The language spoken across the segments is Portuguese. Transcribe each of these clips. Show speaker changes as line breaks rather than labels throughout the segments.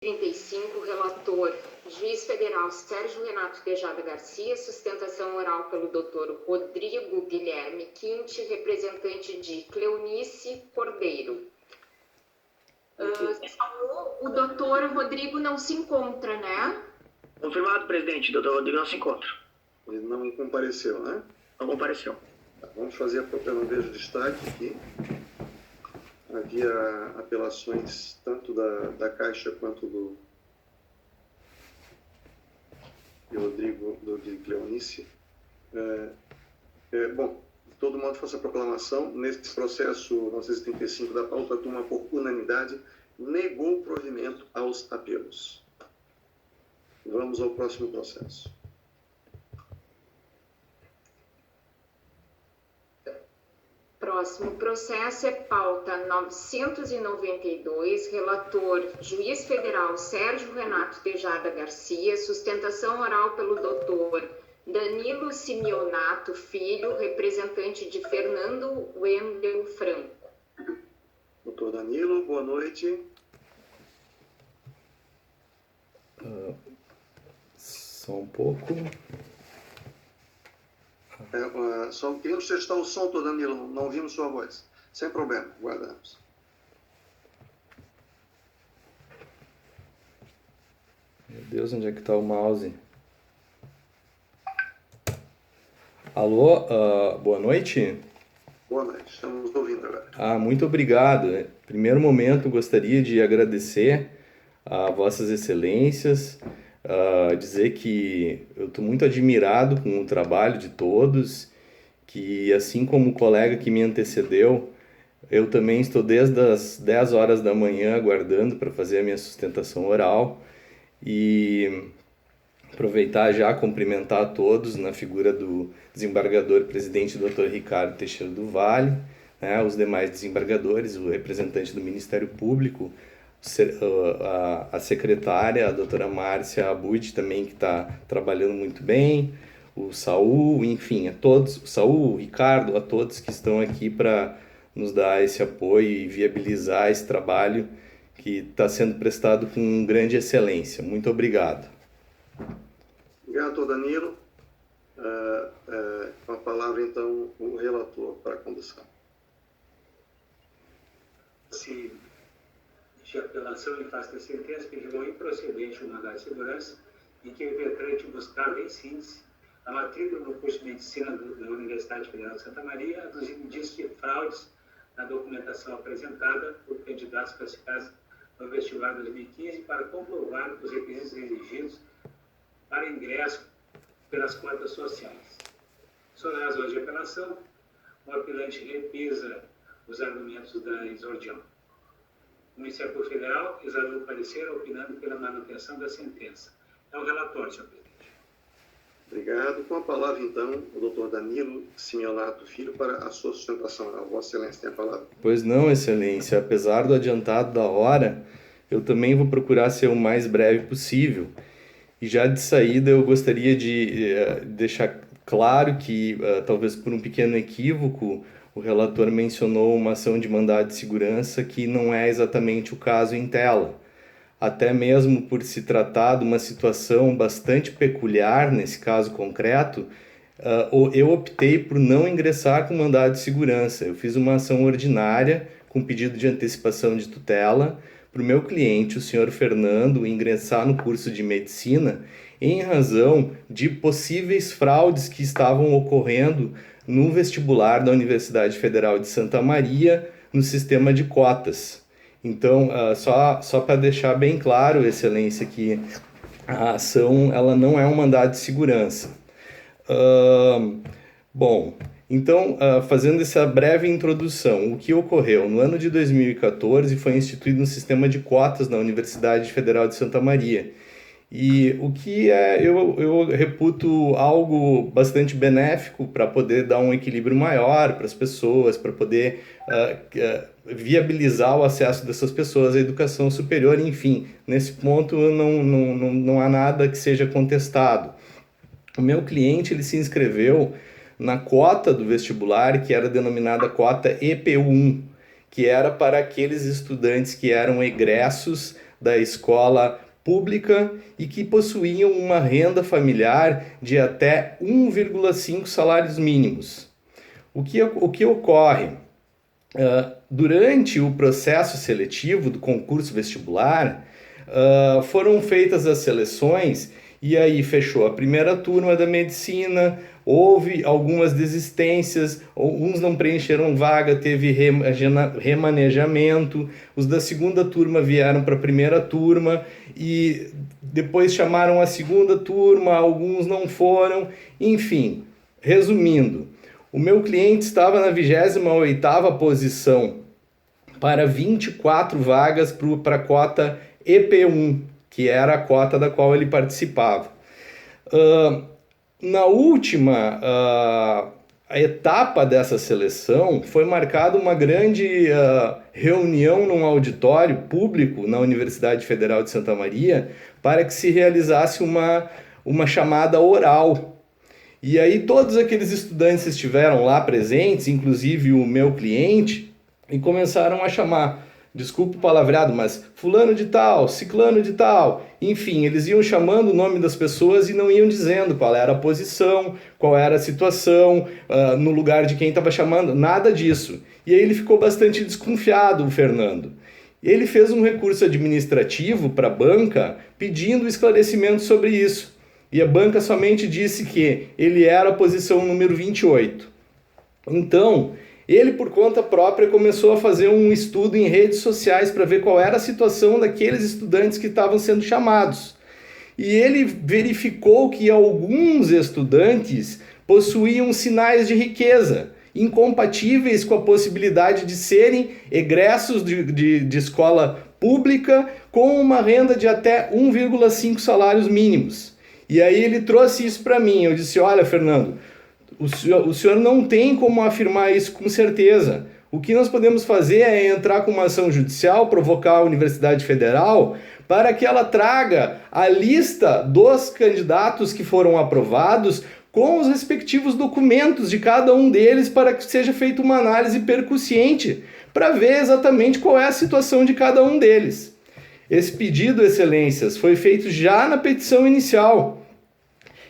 35, relator, juiz federal Sérgio Renato Tejada Garcia, sustentação oral pelo Dr. Rodrigo Guilherme Quinte, representante de Cleonice Cordeiro. O doutor Rodrigo não se encontra, né?
Confirmado, presidente. Doutor Rodrigo não se encontra.
Ele não compareceu, né?
Não compareceu.
Tá, vamos fazer a própria, não vejo destaque aqui. Havia apelações tanto da Caixa quanto do Rodrigo, de Cleonice. Bom, de todo modo, faço a proclamação. Nesse processo 935 da pauta, a turma, por unanimidade, negou o provimento aos apelos. Vamos ao próximo processo.
Próximo processo é pauta 992, relator, juiz federal Sérgio Renato Tejada Garcia, sustentação oral pelo doutor Danilo Simeonato Filho, representante de Fernando Wendel Franco.
Doutor Danilo, boa noite.
Só um pouco.
Só queremos testar o som, doutor Danilo, não ouvimos sua voz. Sem problema, guardamos.
Meu Deus, onde é que está o mouse? Alô, boa noite.
Boa noite, estamos ouvindo agora.
Muito obrigado. Primeiro momento, gostaria de agradecer a Vossas Excelências, dizer que eu estou muito admirado com o trabalho de todos, que assim como o colega que me antecedeu, eu também estou desde as 10 horas da manhã aguardando para fazer a minha sustentação oral e aproveitar já cumprimentar a todos na figura do desembargador presidente Dr. Ricardo Teixeira do Vale, né, os demais desembargadores, o representante do Ministério Público, a secretária, a doutora Márcia Abud, também, que está trabalhando muito bem, o Saul, enfim, a todos, o Saul, o Ricardo, a todos que estão aqui para nos dar esse apoio e viabilizar esse trabalho que está sendo prestado com grande excelência. Muito obrigado.
Obrigado, doutor Danilo. Com a palavra, então, o relator para a condução.
Sim. De apelação em face da sentença que julgou improcedente o mandado de segurança em que o impetrante buscava, em síntese, a matrícula no curso de medicina da Universidade Federal de Santa Maria, aduzindo indícios de fraudes na documentação apresentada por candidatos classificados no vestibular 2015 para comprovar os requisitos exigidos para ingresso pelas cotas sociais. Sobre as razões de apelação, o apelante repisa os argumentos da exordião. O Ministério Público Federal examinou o parecer opinando pela manutenção da sentença. É o relatório, senhor presidente.
Obrigado. Com a palavra, então, o doutor Danilo Simeonato Filho para a sua sustentação oral. Vossa Excelência tem a palavra.
Pois não, Excelência. Apesar do adiantado da hora, eu também vou procurar ser o mais breve possível. E já de saída eu gostaria de deixar claro que, talvez por um pequeno equívoco, o relator mencionou uma ação de mandado de segurança que não é exatamente o caso em tela. Até mesmo por se tratar de uma situação bastante peculiar, nesse caso concreto, eu optei por não ingressar com mandado de segurança. Eu fiz uma ação ordinária com pedido de antecipação de tutela para o meu cliente, o senhor Fernando, ingressar no curso de medicina em razão de possíveis fraudes que estavam ocorrendo no vestibular da Universidade Federal de Santa Maria, no sistema de cotas. Então, só para deixar bem claro, Excelência, que a ação ela não é um mandado de segurança. Bom, então, fazendo essa breve introdução, o que ocorreu? No ano de 2014 foi instituído um sistema de cotas na Universidade Federal de Santa Maria. E o que eu reputo algo bastante benéfico para poder dar um equilíbrio maior para as pessoas, para poder viabilizar o acesso dessas pessoas à educação superior, enfim, nesse ponto não há nada que seja contestado. O meu cliente ele se inscreveu na cota do vestibular, que era denominada cota EPU1, que era para aqueles estudantes que eram egressos da escola pública e que possuíam uma renda familiar de até 1,5 salários mínimos. O que ocorre? Durante o processo seletivo do concurso vestibular, foram feitas as seleções e aí fechou a primeira turma da medicina, houve algumas desistências, alguns não preencheram vaga, teve remanejamento, os da segunda turma vieram para a primeira turma e depois chamaram a segunda turma, alguns não foram, enfim, resumindo, o meu cliente estava na 28ª posição para 24 vagas para a cota EP1, que era a cota da qual ele participava. Na última etapa dessa seleção, foi marcada uma grande reunião num auditório público na Universidade Federal de Santa Maria para que se realizasse uma chamada oral. E aí todos aqueles estudantes estiveram lá presentes, inclusive o meu cliente, e começaram a chamar, desculpe o palavreado, mas fulano de tal, ciclano de tal, enfim, eles iam chamando o nome das pessoas e não iam dizendo qual era a posição, qual era a situação, no lugar de quem estava chamando, nada disso. E aí ele ficou bastante desconfiado, o Fernando. Ele fez um recurso administrativo para a banca pedindo esclarecimento sobre isso. E a banca somente disse que ele era a posição número 28. Então, ele por conta própria começou a fazer um estudo em redes sociais para ver qual era a situação daqueles estudantes que estavam sendo chamados. E ele verificou que alguns estudantes possuíam sinais de riqueza, incompatíveis com a possibilidade de serem egressos de escola pública com uma renda de até 1,5 salários mínimos. E aí ele trouxe isso para mim. Eu disse, olha, Fernando, o senhor não tem como afirmar isso com certeza. O que nós podemos fazer é entrar com uma ação judicial, provocar a Universidade Federal para que ela traga a lista dos candidatos que foram aprovados com os respectivos documentos de cada um deles para que seja feita uma análise percussiente para ver exatamente qual é a situação de cada um deles. Esse pedido, excelências, foi feito já na petição inicial.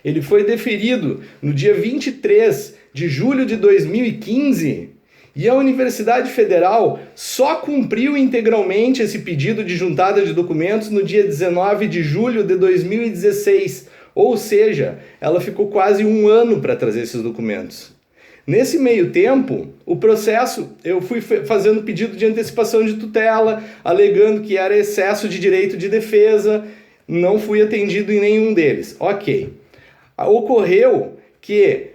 Ele foi deferido no dia 23 de julho de 2015 e a Universidade Federal só cumpriu integralmente esse pedido de juntada de documentos no dia 19 de julho de 2016, ou seja, ela ficou quase um ano para trazer esses documentos. Nesse meio tempo, o processo, eu fui fazendo pedido de antecipação de tutela, alegando que era excesso de direito de defesa, não fui atendido em nenhum deles. Ok. Ocorreu que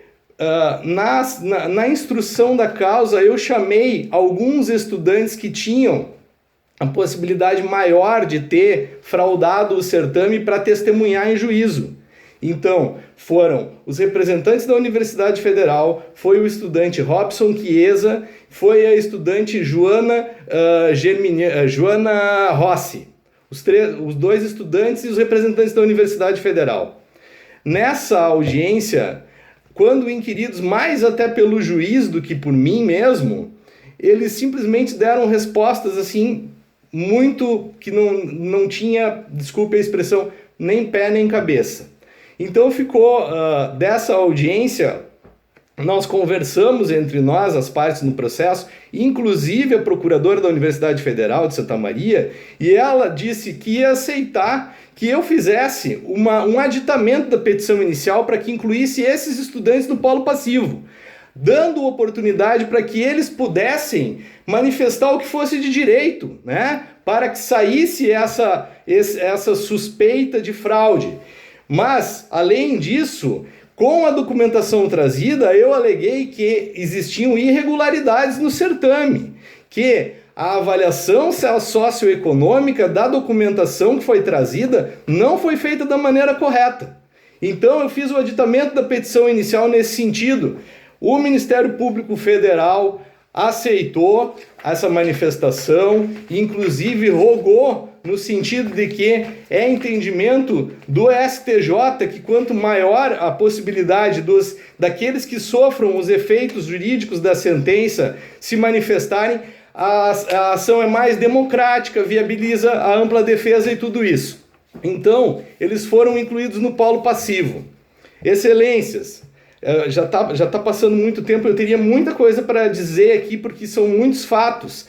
na instrução da causa eu chamei alguns estudantes que tinham a possibilidade maior de ter fraudado o certame para testemunhar em juízo. Então, foram os representantes da Universidade Federal, foi o estudante Robson Chiesa, foi a estudante Joana Rossi, os dois estudantes e os representantes da Universidade Federal. Nessa audiência, quando inquiridos mais até pelo juiz do que por mim mesmo, eles simplesmente deram respostas assim, muito que não tinha, desculpe a expressão, nem pé nem cabeça. Então ficou dessa audiência, nós conversamos entre nós, as partes no processo, inclusive a procuradora da Universidade Federal de Santa Maria, e ela disse que ia aceitar que eu fizesse um aditamento da petição inicial para que incluísse esses estudantes do polo passivo, dando oportunidade para que eles pudessem manifestar o que fosse de direito, né? Para que saísse essa suspeita de fraude. Mas, além disso, com a documentação trazida, eu aleguei que existiam irregularidades no certame, que a avaliação socioeconômica da documentação que foi trazida não foi feita da maneira correta. Então eu fiz o aditamento da petição inicial nesse sentido. O Ministério Público Federal aceitou essa manifestação, inclusive rogou no sentido de que é entendimento do STJ que quanto maior a possibilidade daqueles que sofram os efeitos jurídicos da sentença se manifestarem, a ação é mais democrática, viabiliza a ampla defesa e tudo isso. Então, eles foram incluídos no polo passivo. Excelências, já tá passando muito tempo, eu teria muita coisa para dizer aqui, porque são muitos fatos.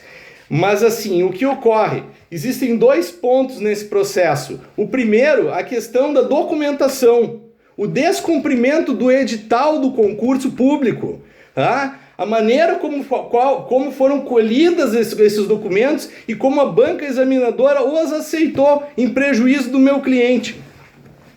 Mas assim, o que ocorre? Existem 2 pontos nesse processo. O primeiro, a questão da documentação. O descumprimento do edital do concurso público. Tá? A maneira como foram colhidas esses documentos e como a banca examinadora os aceitou em prejuízo do meu cliente.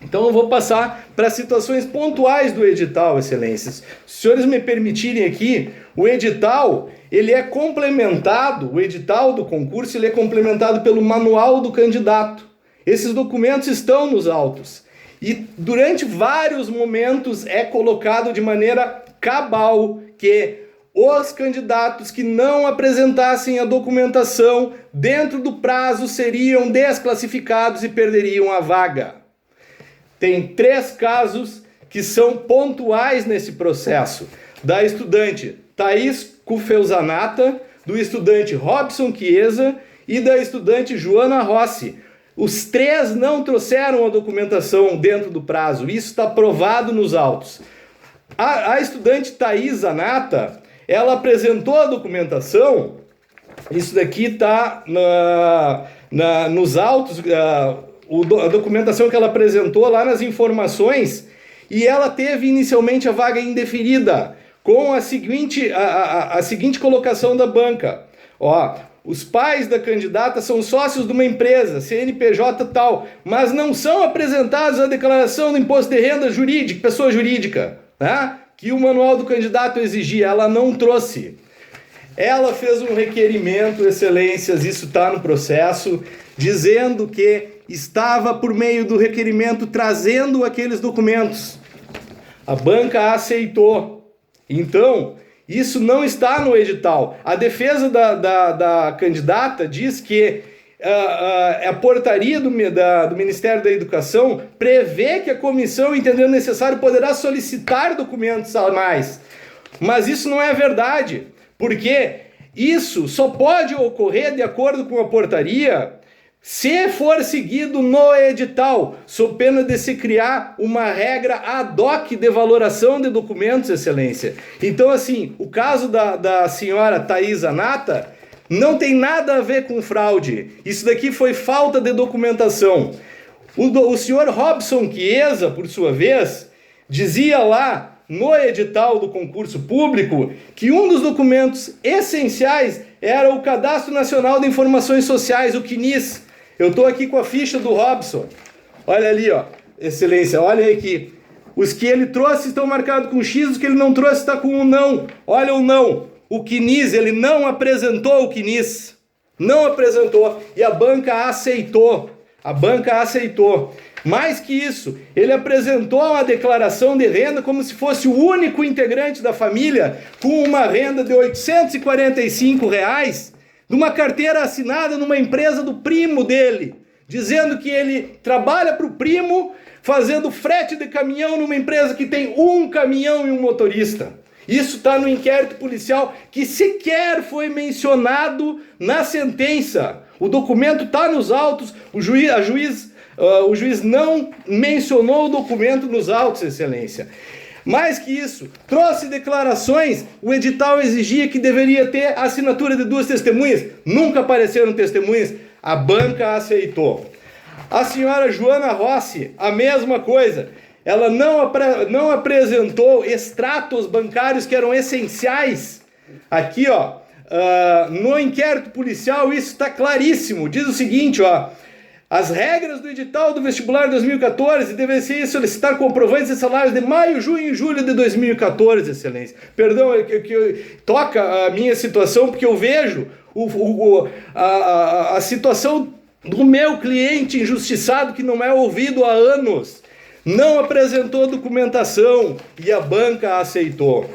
Então eu vou passar para situações pontuais do edital, excelências. Se os senhores me permitirem aqui, o edital, ele é complementado, o edital do concurso, ele é complementado pelo manual do candidato. Esses documentos estão nos autos. E durante vários momentos é colocado de maneira cabal que os candidatos que não apresentassem a documentação dentro do prazo seriam desclassificados e perderiam a vaga. Tem 3 casos que são pontuais nesse processo. Da estudante Thaís Kufelzanata, do estudante Robson Chiesa e da estudante Joana Rossi. Os 3 não trouxeram a documentação dentro do prazo. Isso está provado nos autos. A estudante Thaís Zanata, ela apresentou a documentação. Isso daqui está nos autos, a documentação que ela apresentou lá nas informações, e ela teve inicialmente a vaga indeferida, com a seguinte colocação da banca. Ó, os pais da candidata são sócios de uma empresa, CNPJ tal, mas não são apresentados a declaração do imposto de renda jurídica, pessoa jurídica, né? Que o manual do candidato exigia, ela não trouxe. Ela fez um requerimento, excelências, isso está no processo, dizendo que estava por meio do requerimento trazendo aqueles documentos. A banca aceitou. Então, isso não está no edital. A defesa da candidata diz que a portaria do Ministério da Educação prevê que a comissão, entendendo necessário, poderá solicitar documentos a mais. Mas isso não é verdade, porque isso só pode ocorrer de acordo com a portaria se for seguido no edital, sob pena de se criar uma regra ad hoc de valoração de documentos, excelência. Então, assim, o caso da senhora Thaís Zanata não tem nada a ver com fraude. Isso daqui foi falta de documentação. O senhor Robson Chiesa, por sua vez, dizia lá no edital do concurso público que um dos documentos essenciais era o Cadastro Nacional de Informações Sociais, o CNIS. Eu estou aqui com a ficha do Robson. Olha ali, ó, excelência, olha aqui. Os que ele trouxe estão marcados com X, os que ele não trouxe está com um não. Olha o não. O CNIS, ele não apresentou o CNIS. Não apresentou. E a banca aceitou. A banca aceitou. Mais que isso, ele apresentou uma declaração de renda como se fosse o único integrante da família com uma renda de R$ 845, numa carteira assinada numa empresa do primo dele, dizendo que ele trabalha para o primo, fazendo frete de caminhão numa empresa que tem um caminhão e um motorista. Isso está no inquérito policial que sequer foi mencionado na sentença. O documento está nos autos, o juiz não mencionou o documento nos autos, excelência. Mais que isso, trouxe declarações, o edital exigia que deveria ter a assinatura de 2 testemunhas, nunca apareceram testemunhas, a banca aceitou. A senhora Joana Rossi, a mesma coisa, ela não apresentou extratos bancários que eram essenciais. Aqui, ó, no inquérito policial isso está claríssimo, diz o seguinte, ó: as regras do edital do vestibular 2014 devem ser solicitar comprovantes de salários de maio, junho e julho de 2014, excelência. Perdão, que toca a minha situação, porque eu vejo a situação do meu cliente injustiçado que não é ouvido há anos. Não apresentou documentação e a banca aceitou.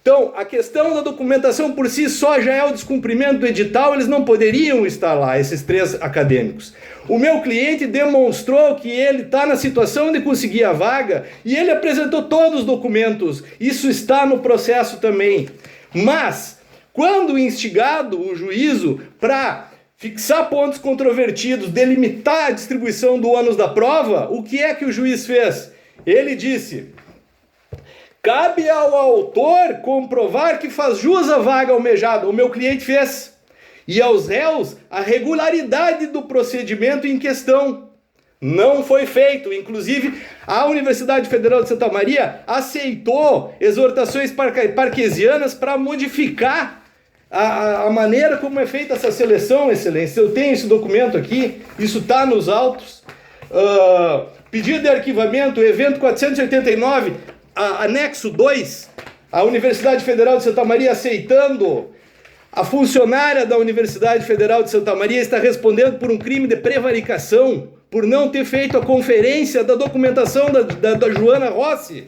Então, a questão da documentação por si só já é o descumprimento do edital, eles não poderiam estar lá, esses 3 acadêmicos. O meu cliente demonstrou que ele está na situação de conseguir a vaga e ele apresentou todos os documentos. Isso está no processo também. Mas, Quando instigado o juízo para fixar pontos controvertidos, delimitar a distribuição do ônus da prova, o que é que o juiz fez? Ele disse: cabe ao autor comprovar que faz jus à vaga almejada. O meu cliente fez. E aos réus a regularidade do procedimento em questão. Não foi feito. Inclusive, a Universidade Federal de Santa Maria aceitou exortações parquesianas para modificar a maneira como é feita essa seleção, Excelência. Eu tenho esse documento aqui, isso está nos autos. Pedido de arquivamento, evento 489, anexo 2, a Universidade Federal de Santa Maria aceitando. A funcionária da Universidade Federal de Santa Maria está respondendo por um crime de prevaricação, por não ter feito a conferência da documentação da Joana Rossi.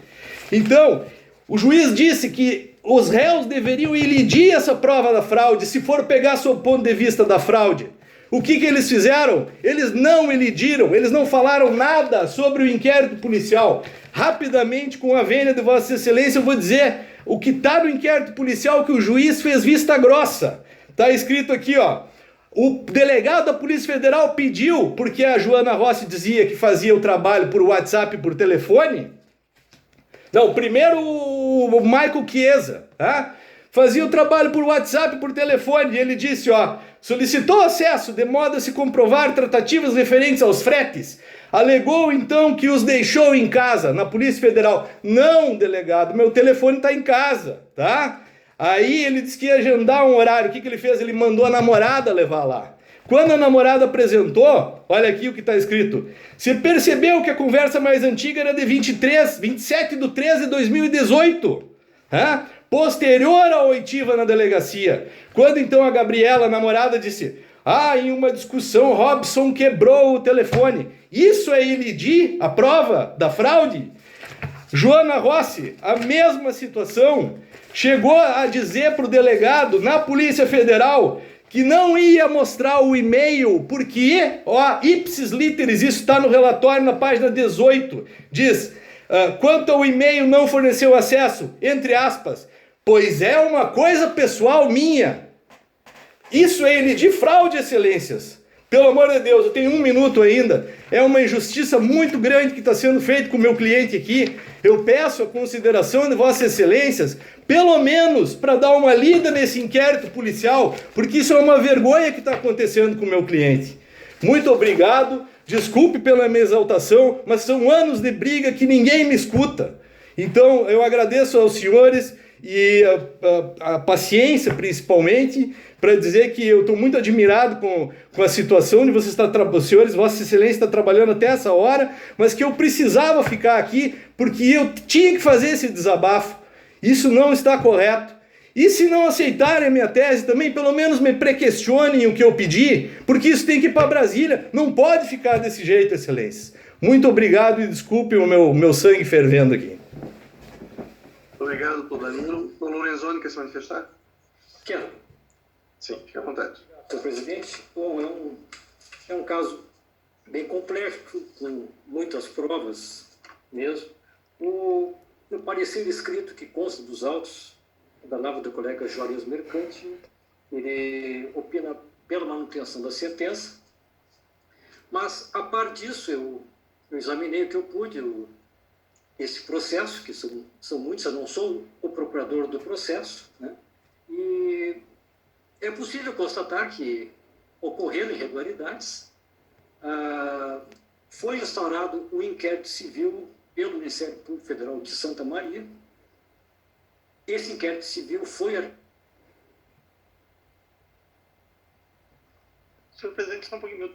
Então, o juiz disse que os réus deveriam elidir essa prova da fraude, se for pegar sob o ponto de vista da fraude. O que eles fizeram? Eles não elidiram, eles não falaram nada sobre o inquérito policial. Rapidamente, com a vênia de Vossa Excelência, eu vou dizer o que está no inquérito policial que o juiz fez vista grossa. Está escrito aqui, ó. O delegado da Polícia Federal pediu, porque a Joana Rossi dizia que fazia o trabalho por WhatsApp e por telefone. Não, primeiro o Michael Chiesa, tá? Fazia o trabalho por WhatsApp e por telefone. E ele disse, ó, solicitou acesso de modo a se comprovar tratativas referentes aos fretes. Alegou, então, que os deixou em casa, na Polícia Federal. Não, delegado, meu telefone está em casa, tá? Aí ele disse que ia agendar um horário. O que ele fez? Ele mandou a namorada levar lá. Quando a namorada apresentou, olha aqui o que está escrito. Se percebeu que a conversa mais antiga era de 27/13/2018. Tá? Posterior à oitiva na delegacia. Quando então a Gabriela, a namorada, disse: em uma discussão Robson quebrou o telefone. Isso é elidir a prova da fraude? Joana Rossi, a mesma situação, chegou a dizer para o delegado na Polícia Federal que não ia mostrar o e-mail, porque, ipsis literis, isso está no relatório na página 18, diz, quanto ao e-mail não forneceu acesso, entre aspas, pois é uma coisa pessoal minha. Isso é elidir fraude, Excelências. Pelo amor de Deus, eu tenho 1 minuto ainda. É uma injustiça muito grande que está sendo feita com o meu cliente aqui. Eu peço a consideração de Vossas Excelências, pelo menos para dar uma lida nesse inquérito policial, porque isso é uma vergonha que está acontecendo com o meu cliente. Muito obrigado, desculpe pela minha exaltação, mas são anos de briga que ninguém me escuta. Então, eu agradeço aos senhores e a paciência, principalmente, para dizer que eu estou muito admirado com a situação de vocês os senhores, Vossa Excelência está trabalhando até essa hora, mas que eu precisava ficar aqui porque eu tinha que fazer esse desabafo. Isso não está correto. E se não aceitarem a minha tese também, pelo menos me prequestionem o que eu pedi, porque isso tem que ir para Brasília. Não pode ficar desse jeito, Excelência. Muito obrigado e desculpe o meu sangue fervendo aqui.
Obrigado, doutor Danilo. Doutor Lorenzoni, quer se manifestar?
Quero.
Sim, fique à vontade.
Senhor presidente, bom, é um caso bem complexo, com muitas provas mesmo. No parecer escrito que consta dos autos da nave do colega Juarez Mercante, ele opina pela manutenção da sentença, mas, a par disso, eu examinei o que eu pude, esse processo, que são muitos, eu não sou o procurador do processo, né? E é possível constatar que ocorreram irregularidades. Foi instaurado um inquérito civil pelo Ministério Público Federal de Santa Maria. Esse inquérito civil foi...
Senhor presidente, só um pouquinho.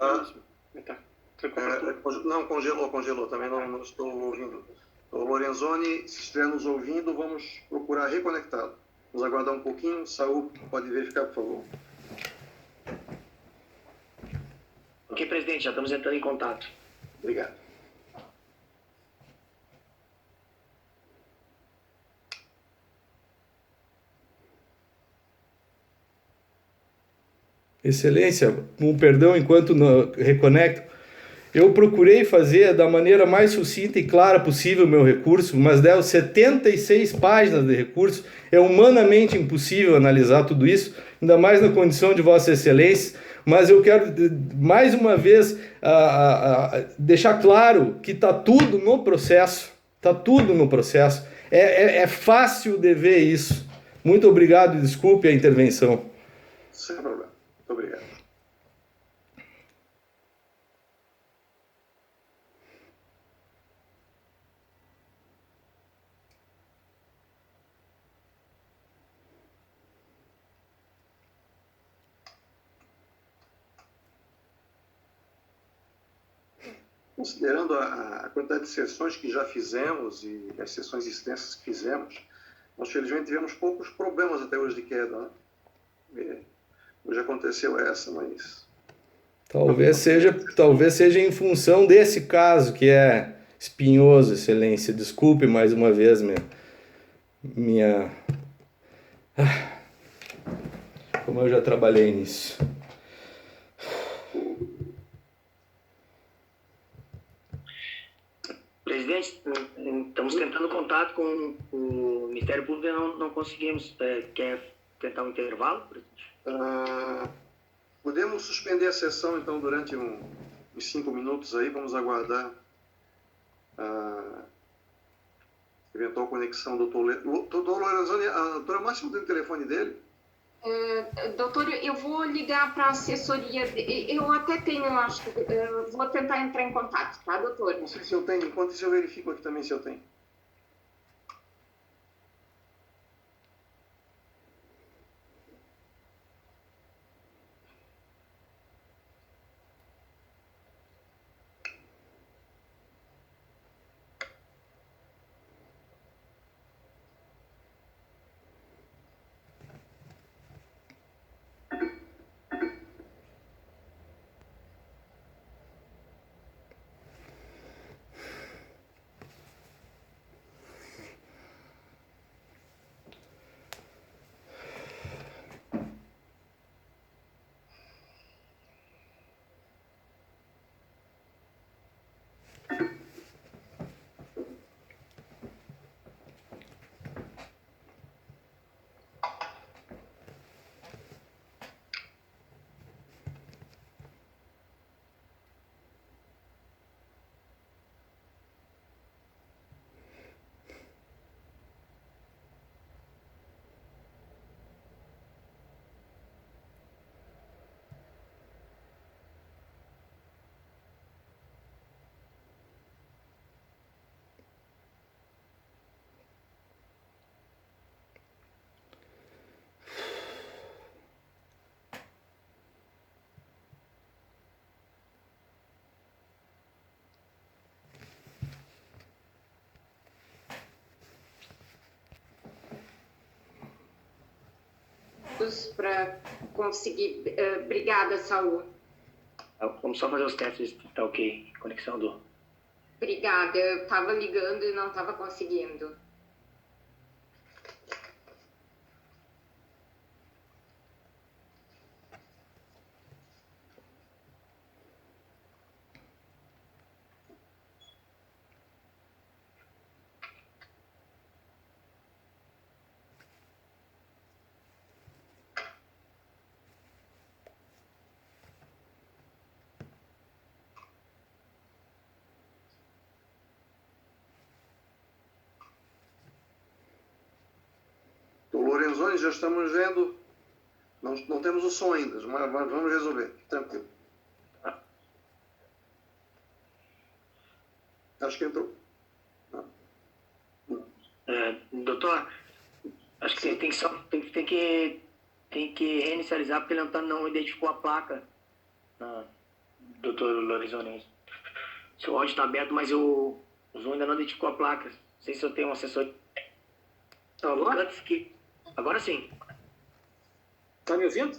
Não, congelou. Também não estou ouvindo. O Lorenzoni, se estiver nos ouvindo, vamos procurar reconectá-lo. Vamos aguardar um pouquinho. Saúl, pode verificar, por favor.
Ok, presidente, já estamos entrando em contato.
Obrigado.
Excelência, com perdão, enquanto reconecto, Eu procurei fazer da maneira mais sucinta e clara possível o meu recurso, mas deu 76 páginas de recurso. É humanamente impossível analisar tudo isso, ainda mais na condição de Vossa Excelência. Mas eu quero, mais uma vez, deixar claro que está tudo no processo. Está tudo no processo. É fácil de ver isso. Muito obrigado e desculpe a intervenção.
Sem problema. Muito obrigado. Considerando a quantidade de sessões que já fizemos e as sessões extensas que fizemos, nós felizmente tivemos poucos problemas até hoje de queda, né? Hoje aconteceu essa, mas...
Talvez seja em função desse caso, que é espinhoso, Excelência. Desculpe mais uma vez minha... Como eu já trabalhei nisso.
Presidente, estamos tentando contato com o Ministério Público e não conseguimos. Quer tentar um intervalo, presidente?
Podemos suspender a sessão, então, durante uns 5 minutos aí. Vamos aguardar a eventual conexão do doutor Lorenzoni. A doutora Máximo tem o telefone dele?
Doutor, eu vou ligar para a assessoria. Eu até tenho, acho que vou tentar entrar em contato, tá, doutor?
Não sei se eu tenho. Enquanto isso, eu verifico aqui também se eu tenho.
Para conseguir. Obrigada, Saúl.
Vamos só fazer os testes, tá ok? Conexão do...
Obrigada, eu estava ligando e não estava conseguindo.
Lorenzoni, já estamos vendo. Não temos o som ainda, mas vamos resolver. Tranquilo. Acho que entrou.
Doutor, acho que tem que reinicializar, porque ele não identificou a placa. Doutor Lorenzoni. Seu áudio está aberto, mas o Zoom ainda não identificou a placa. Não sei se eu tenho um assessor. Agora sim.
Está me ouvindo?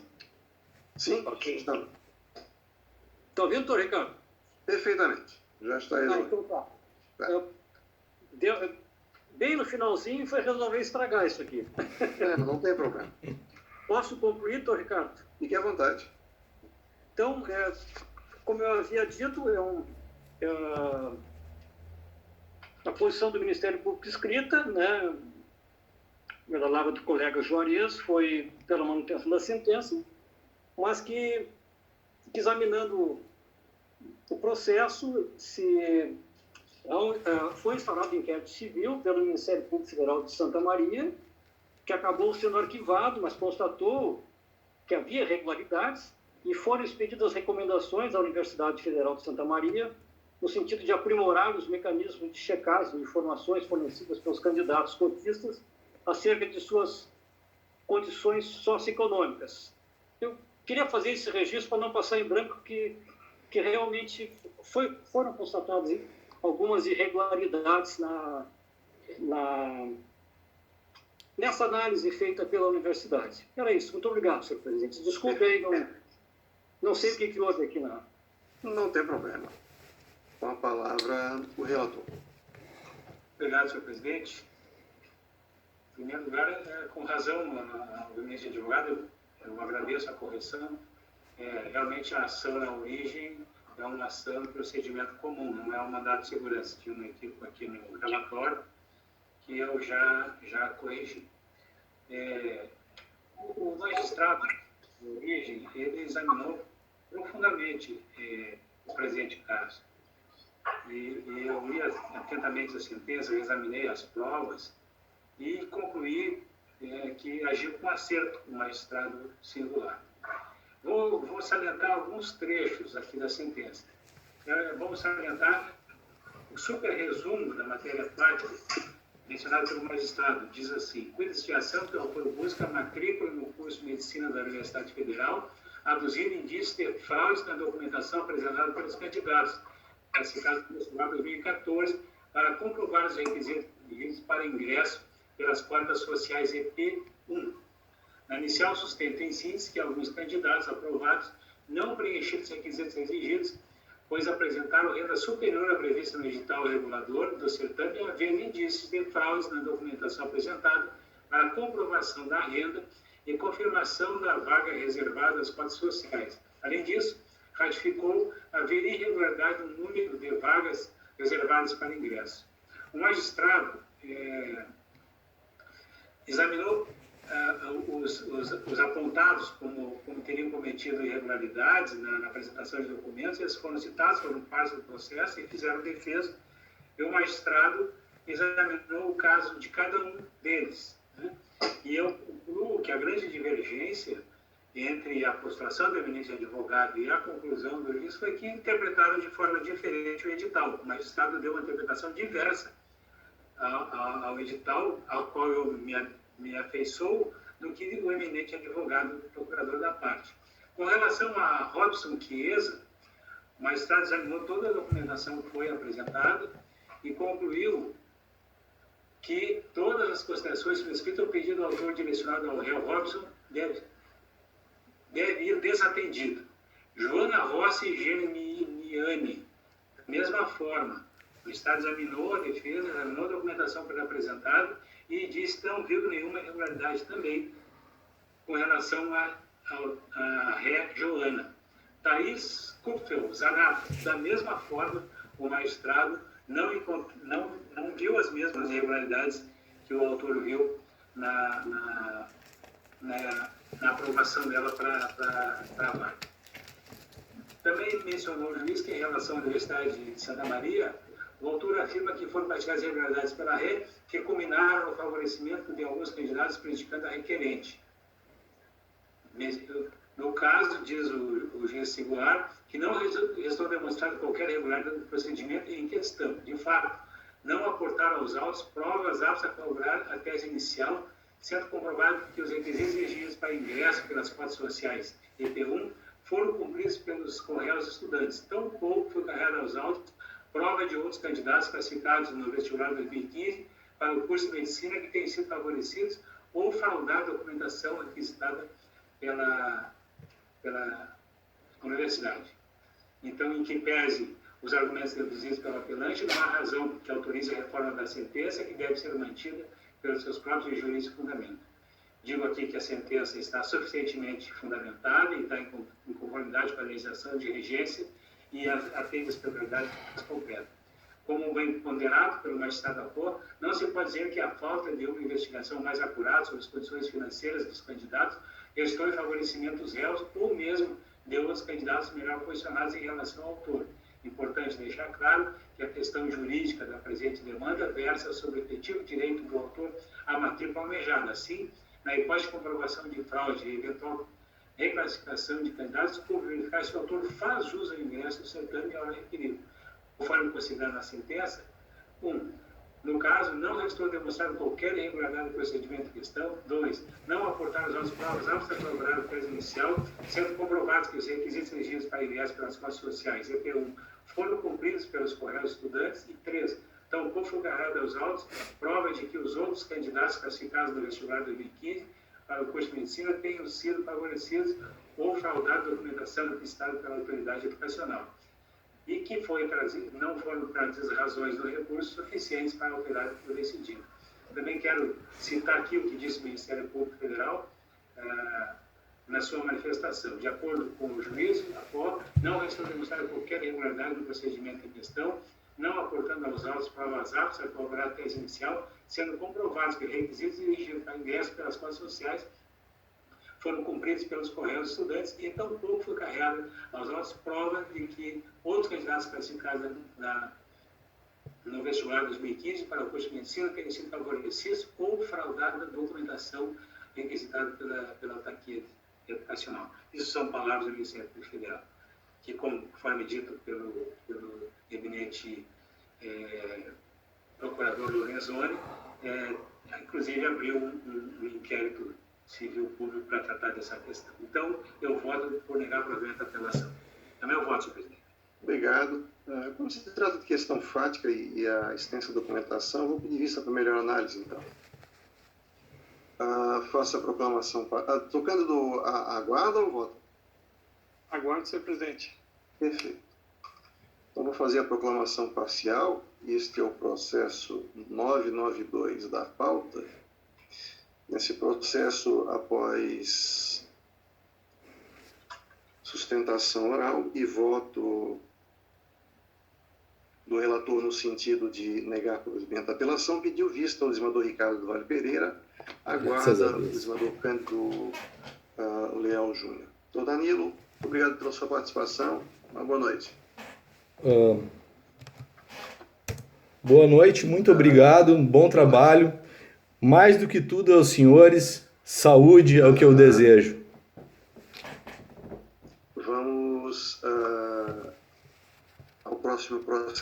Sim,
ok.
Estamos.
Está ouvindo, doutor Ricardo?
Perfeitamente. Já está resolvido.
Então tá. Bem no finalzinho foi resolver estragar isso aqui.
Não tem problema.
Posso concluir, doutor Ricardo?
Fique à vontade.
Então, como eu havia dito, a posição do Ministério Público escrita, né, pela palavra do colega Juarez, foi pela manutenção da sentença, mas que examinando o processo, foi instaurado inquérito civil pelo Ministério Público Federal de Santa Maria, que acabou sendo arquivado, mas constatou que havia irregularidades e foram expedidas recomendações à Universidade Federal de Santa Maria no sentido de aprimorar os mecanismos de checagem de informações fornecidas pelos candidatos cotistas acerca de suas condições socioeconômicas. Eu queria fazer esse registro para não passar em branco que realmente foram constatadas algumas irregularidades nessa análise feita pela universidade. Era isso. Muito obrigado, senhor presidente. Desculpe aí, não sei o que houve aqui na...
Não tem problema. Com a palavra, o relator.
Obrigado, senhor presidente. Em primeiro lugar, com razão, o gabinete de advogado, eu agradeço a correção. Realmente, a ação na origem é uma ação de procedimento comum, não é um mandato de segurança. Tinha um equívoco aqui no relatório que eu já corrigi. O magistrado de origem, ele examinou profundamente o presente caso. E eu li atentamente a sentença, eu examinei as provas e concluí que agiu com acerto o magistrado singular. Vou salientar alguns trechos aqui da sentença. Vamos salientar o super resumo da matéria prática mencionado pelo magistrado. Diz assim: cuida-se de ação que o autor busca a matrícula no curso de Medicina da Universidade Federal, aduzindo indícios de fraudes na documentação apresentada pelos candidatos, classificado pelo vestibular 2014, para comprovar os requisitos para ingresso pelas cotas sociais EP1. Na inicial, sustenta em síntese que alguns candidatos aprovados não preencheram os requisitos exigidos, pois apresentaram renda superior à prevista no edital regulador do certame e havendo indícios de fraudes na documentação apresentada para comprovação da renda e confirmação da vaga reservada às cotas sociais. Além disso, ratificou haver irregularidade no número de vagas reservadas para ingresso. O magistrado examinou os apontados como teriam cometido irregularidades na apresentação de documentos. Eles foram citados, foram parte do processo e fizeram defesa. E o magistrado examinou o caso de cada um deles, né? E eu concluo que a grande divergência entre a postulação do eminente advogado e a conclusão do juiz foi que interpretaram de forma diferente o edital. O magistrado deu uma interpretação diversa ao edital, ao qual eu me afeiçoo, do que o eminente advogado, procurador da parte. Com relação a Robson Chiesa, o magistrado examinou toda a documentação que foi apresentada e concluiu que todas as considerações prescritas ao pedido do autor direcionado ao réu Robson deve ir desatendido. Joana Rossi e Germiniani, da mesma forma, o Estado examinou a defesa, examinou a documentação apresentada e disse que não viu nenhuma irregularidade também com relação à ré Joana. Thaís Kupfel, Zanato, da mesma forma, o magistrado não viu as mesmas irregularidades que o autor viu na aprovação dela para a vaga. Também mencionou o juiz que, em relação à Universidade de Santa Maria, o autor afirma que foram praticadas irregularidades pela ré que culminaram no favorecimento de alguns candidatos prejudicando a requerente. No caso, diz o juiz singular, que não restou demonstrado qualquer irregularidade do procedimento em questão. De fato, não aportaram aos autos provas aptas a corroborar a tese inicial, sendo comprovado que os requisitos exigidos para ingresso pelas cotas sociais EP1 foram cumpridos pelos correios estudantes. Tão pouco foi carregado aos autos prova de outros candidatos classificados no vestibular 2015 para o curso de medicina que tenham sido favorecidos ou fraudado a documentação requisitada pela universidade. Então, em que pese os argumentos deduzidos pelo apelante, não há razão que autorize a reforma da sentença, que deve ser mantida pelos seus próprios jurídicos fundamentos. Digo aqui que a sentença está suficientemente fundamentada e está em conformidade com a legislação de regência e atende as prioridades concretas. Como bem ponderado pelo magistrado Apó, não se pode dizer que a falta de uma investigação mais apurada sobre as condições financeiras dos candidatos restou em favorecimento dos réus ou mesmo de outros candidatos melhor posicionados em relação ao autor. Importante deixar claro que a questão jurídica da presente demanda versa sobre o efetivo direito do autor à matrícula almejada. Assim, na hipótese de comprovação de fraude e eventual reclassificação de candidatos, por verificar se o autor faz jus ao ingresso do certame e ao requerido. Conforme considerado na sentença, 1. No caso, não restou demonstrado qualquer irregularidade do procedimento em questão. 2. Não aportar as outras provas aptas a corroborar o tese inicial, sendo comprovados que os requisitos exigidos para ingresso pelas classes sociais EP1 foram cumpridos pelos correios estudantes. E 3. Tampouco foi agarrada aos autos prova de que os outros candidatos classificados no vestibular de 2015 para o curso de medicina tenham sido favorecidos ou fraudado a documentação requisitada pela autoridade educacional, e que não foram trazidas razões do recurso suficientes para alterar o decidido. Também quero citar aqui o que disse o Ministério Público Federal na sua manifestação. De acordo com o juízo, não restou demonstrada qualquer irregularidade no procedimento em questão, não aportando aos autos provas aptas a corroborar a tese inicial, sendo comprovados que requisitos exigidos para ingresso pelas classes sociais foram cumpridos pelos correios estudantes e tampouco foi carregada aos autos prova de que outros candidatos classificados no vestibular de 2015 para o curso de medicina tenham sido favorecidos ou fraudada a documentação requisitada pela autarquia educacional. Isso são palavras do Ministério Público Federal, que, conforme dito pelo eminente procurador Lorenzoni, inclusive abriu um inquérito civil público para tratar dessa questão. Então, eu voto por negar provimento à apelação. Também eu voto, senhor presidente.
Obrigado. Como se trata de questão fática e a extensa documentação, vou pedir vista para melhor análise, então. Faça a proclamação. Tocando aguarda ou vota?
Aguardo, senhor presidente.
Perfeito. Então, vou fazer a proclamação parcial. Este é o processo 992 da pauta. Nesse processo, após sustentação oral e voto do relator no sentido de negar provimento à apelação, pediu vista ao desembargador Ricardo do Vale Pereira, aguarda o desembargador Cândido Leal Júnior. Doutor Danilo, obrigado pela sua participação. Uma boa noite.
Boa noite, muito obrigado, um bom trabalho. Mais do que tudo aos senhores, saúde é o que eu desejo.
Vamos ao próximo processo.